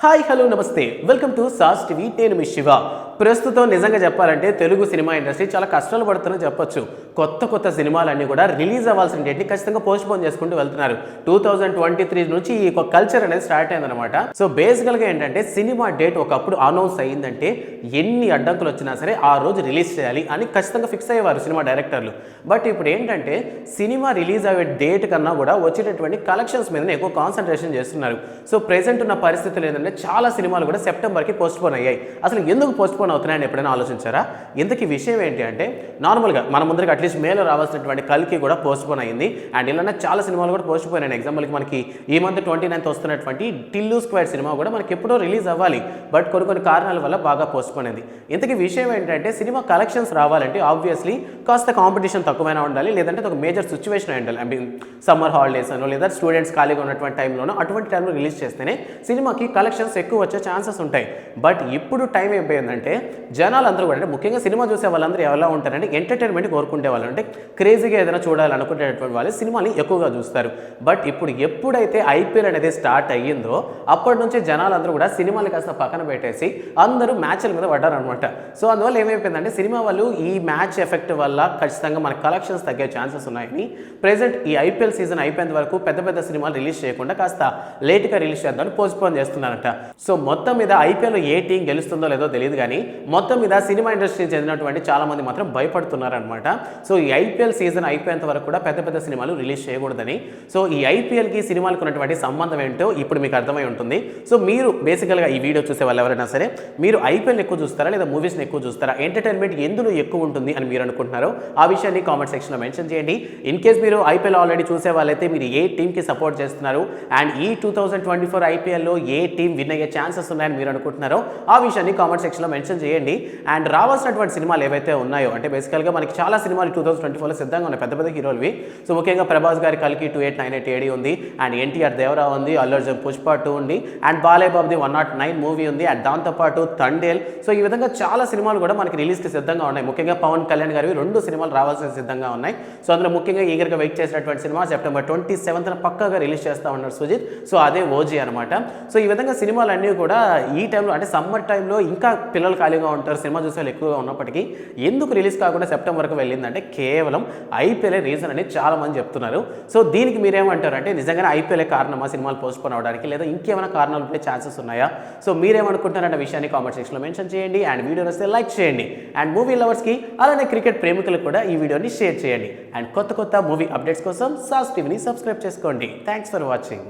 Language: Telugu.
హాయ్ హలో నమస్తే వెల్కమ్ టు సాస్ టీవీ నేను మీ శివ. ప్రస్తుతం నిజంగా చెప్పాలంటే తెలుగు సినిమా ఇండస్ట్రీ చాలా కష్టాలు పడుతుందని చెప్పొచ్చు. కొత్త సినిమాలన్నీ కూడా రిలీజ్ అవ్వాల్సిన డేట్ని ఖచ్చితంగా పోస్ట్పోన్ చేసుకుంటూ వెళ్తున్నారు. 2023 నుంచి ఈ కల్చర్ అనేది స్టార్ట్ అయిందనమాట. సో బేసికల్గా ఏంటంటే సినిమా డేట్ ఒకప్పుడు అనౌన్స్ అయ్యిందంటే ఎన్ని అడ్డంకులు వచ్చినా సరే ఆ రోజు రిలీజ్ చేయాలి అని ఖచ్చితంగా ఫిక్స్ అయ్యేవారు సినిమా డైరెక్టర్లు. బట్ ఇప్పుడు ఏంటంటే సినిమా రిలీజ్ అయ్యే డేట్ కన్నా కూడా వచ్చేటటువంటి కలెక్షన్స్ మీదనే ఎక్కువ కాన్సన్ట్రేషన్ చేస్తున్నారు. సో ప్రెసెంట్ ఉన్న పరిస్థితులు ఏంటంటే చాలా సినిమాలు కూడా సెప్టెంబర్కి పోస్ట్పోన్ అయ్యాయి. అసలు ఎందుకు పోస్ట్పోన్ అవుతున్నాయని ఎప్పుడైనా ఆలోచించారా? ఇంతకీ విషయం ఏంటి అంటే నార్మల్గా మన ముందరికి అట్లీస్ట్ మేలో రావాల్సినటువంటి కల్కి కూడా పోస్ట్పోన్ అయింది. అండ్ ఇలానే చాలా సినిమాలు కూడా పోస్ట్పోన్ అయినాయి. ఎగ్జాంపుల్కి మనకి ఈ మంత్ 29th వస్తున్నటువంటి టిల్లు స్క్వేర్ సినిమా కూడా మనకి ఎప్పుడో రిలీజ్ అవ్వాలి, బట్ కొన్ని కారణాల వల్ల బాగా పోస్ట్పోన్ అయింది. ఇంతకీ విషయం ఏంటంటే సినిమా కలెక్షన్స్ రావాలంటే ఆబ్వియస్లీ కాస్త కాంపిటీషన్ తక్కువైనా ఉండాలి, లేదంటే ఒక మేజర్ సిచ్యువేషన్ అయి ఉండాలి. ఐ మీన్ సమ్మర్ హాలిడేస్ అనో లేదా స్టూడెంట్స్ ఖాళీగా ఉన్నటువంటి టైంలోనో అటువంటి టైంలో రిలీజ్ చేస్తేనే సినిమాకి కలెక్షన్స్ ఎక్కువ వచ్చే ఛాన్సెస్ ఉంటాయి. బట్ ఇప్పుడు టైం అయిపోయిందంటే జనాలందరూ కూడా అంటే ముఖ్యంగా సినిమా చూసే వాళ్ళందరూ ఎలా ఉంటారంటే ఎంటర్టైన్మెంట్ కోరుకుంటే వాళ్ళు, అంటే క్రేజీగా ఏదైనా చూడాలనుకునేటువంటి వాళ్ళు సినిమాని ఎక్కువగా చూస్తారు. బట్ ఇప్పుడు ఎప్పుడైతే ఐపీఎల్ అనేది స్టార్ట్ అయ్యిందో అప్పటి నుంచి జనాలందరూ కూడా సినిమాని కాస్త పక్కన పెట్టేసి అందరూ మ్యాచ్ల మీద పడ్డారనమాట. సో అందువల్ల ఏమైపోయిందంటే సినిమా వాళ్ళు ఈ మ్యాచ్ ఎఫెక్ట్ వల్ల ఖచ్చితంగా మన కలెక్షన్స్ తగ్గే ఛాన్సెస్ ఉన్నాయని ప్రెజెంట్ ఈ ఐపీఎల్ సీజన్ అయిపోయేంత వరకు పెద్ద సినిమాలు రిలీజ్ చేయకుండా కాస్త లేట్గా రిలీజ్ చేద్దామని పోస్ట్పోన్ చేస్తున్నారంట. సో మొత్తం మీద ఐపీఎల్లో ఏ టీం గెలుస్తుందో లేదో తెలియదు, కానీ మొత్తం మీద సినిమా ఇండస్ట్రీకి చెందినటువంటి చాలా మంది మాత్రం భయపడుతున్నారనమాట. సో ఈ ఐపీఎల్ సీజన్ అయిపోయేంత వరకు కూడా పెద్ద సినిమాలు రిలీజ్ చేయకూడదని. సో ఈ ఐపీఎల్కి సినిమాలకు ఉన్నటువంటి సంబంధం ఏంటో ఇప్పుడు మీకు అర్థమై ఉంటుంది. సో మీరు బేసికల్గా ఈ వీడియో చూసే వాళ్ళు ఎవరైనా సరే మీరు ఐపీఎల్ ఎక్కువ చూస్తారా లేదా మూవీస్ని ఎక్కువ చూస్తారా, ఎంటర్టైన్మెంట్ ఎందులో ఎక్కువ ఉంటుంది అని మీరు అనుకుంటున్నారో ఆ విషయాన్ని కామెంట్ సెక్షన్లో మెన్షన్ చేయండి. ఇన్ కేస్ మీరు ఐపీఎల్ ఆల్రెడీ చూసే వాళ్ళైతే మీరు ఏ టీంకి సపోర్ట్ చేస్తున్నారు అండ్ ఈ 2024 ఐపీఎల్లో ఏ టీం విన్ అయ్యే ఛాన్సెస్ ఉన్నాయని మీరు అనుకుంటున్నారో ఆ విషయాన్ని కామెంట్ సెక్షన్లో మెన్షన్ చేయండి. అండ్ రావాల్సినటువంటి సినిమాలు ఏవైతే ఉన్నాయో అంటే బేసికల్గా మనకి చాలా సినిమాలు 2024లో సిద్ధంగా ఉన్నాయి, పెద్ద హీరోలువి. సో ముఖ్యంగా ప్రభాస్ గారి కల్కి 2898 ఏడి ఉంది, అండ్ ఎన్టీఆర్ దేవరా ఉంది, అల్లు అర్జున్ పుష్ప 2 ఉంది, అండ్ బాలయ్య బాబుది 109 మూవీ ఉంది, అండ్ దాంతోపాటు తండేల్. సో ఈ విధంగా చాలా సినిమాలు కూడా మనకి రిలీజ్కి సిద్ధంగా ఉన్నాయి. ముఖ్యంగా పవన్ కళ్యాణ్ గారివి 2 సినిమాలు రావాల్సిన సిద్ధంగా ఉన్నాయి. సో అందులో ముఖ్యంగా ఈగర్గా వెయిట్ చేసినటువంటి సినిమా సెప్టెంబర్ 27న పక్కాగా రిలీజ్ చేస్తా ఉన్నారు సుజిత్. సో అదే ఓజీ అనమాట. సో ఈ విధంగా సినిమాలన్నీ కూడా ఈ టైంలో అంటే సమ్మర్ టైంలో ఇంకా పిల్లలు ఖాళీగా ఉంటారు, సినిమా చూసే వాళ్ళు ఎక్కువగా ఉన్నప్పటికీ ఎందుకు రిలీజ్ కాకుండా సెప్టెంబర్ వరకు వెళ్ళిందంటే కేవలం ఐపీఎల్ రీజన్ అని చాలా మంది చెప్తున్నారు. సో దీనికి మీరేమంటారు అంటే నిజంగానే ఐపీఎల్ కారణమా సినిమాలు పోస్ట్పోన్ అవడానికి, లేదా ఇంకేమైనా కారణాలు ఉండే ఛాన్సెస్ ఉన్నాయా? సో మీరేమనుకుంటున్నారన్న విషయాన్ని కామెంట్ సెక్షన్లో మెన్షన్ చేయండి. అండ్ వీడియో వస్తే లైక్ చేయండి. అండ్ మూవీ లవర్స్కి అలానే క్రికెట్ ప్రేమికులకు కూడా ఈ వీడియోని షేర్ చేయండి. అండ్ కొత్త మూవీ అప్డేట్స్ కోసం సాస్ టీవీని సబ్స్క్రైబ్ చేసుకోండి. Thanks for watching.